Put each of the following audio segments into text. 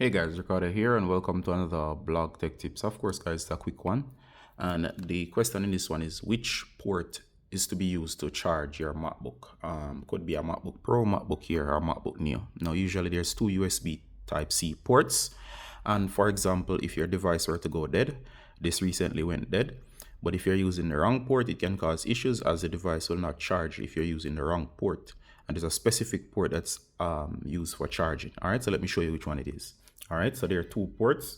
Hey guys, Ricardo here and welcome to another blog tech tips. Of course guys, it's a quick one, and the question in this one is which port is to be used to charge your MacBook. Could be a MacBook Pro, MacBook Air, or MacBook Neo. Now usually there's two USB Type-C ports, and for example if your device were to go dead, this recently went dead, but if you're using the wrong port it can cause issues as the device will not charge if you're using the wrong port. And there's a specific port that's used for charging. All right, so let me show you which one it is. All right, so there are two ports,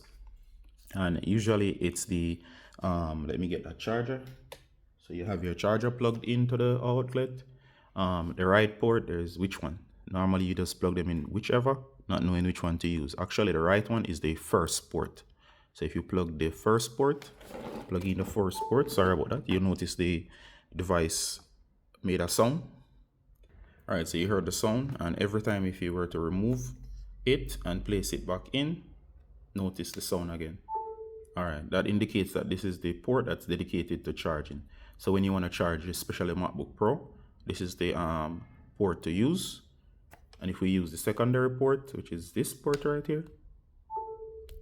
and usually it's the let me get that charger. So you have your charger plugged into the outlet. The right port, there's which one? Normally you just plug them in whichever, not knowing which one to use. Actually the right one is the first port. So if you plug the first port, plug in the first port, sorry about that, you'll notice the device made a sound. All right, so you heard the sound, and every time if you were to remove it and place it back in, notice the sound again. All right, that indicates that this is the port that's dedicated to charging. So when you want to charge especially MacBook Pro, this is the port to use. And if we use the secondary port, which is this port right here,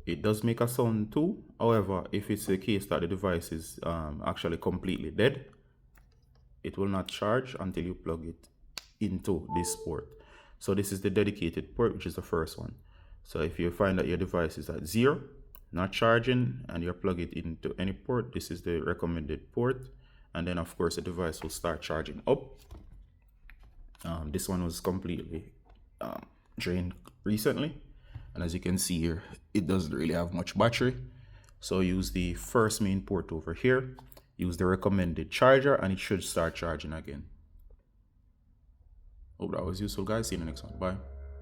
it does make a sound too. However, if it's the case that the device is actually completely dead, it will not charge until you plug it into this port. So this is the dedicated port, which is the first one. So if you find that your device is at 0, not charging, and you plug it into any port, this is the recommended port. And then of course the device will start charging up. This one was completely drained recently, and as you can see here, it doesn't really have much battery. So use the first main port over here, use the recommended charger, and it should start charging again. Hope that was useful guys. See you in the next one. Bye.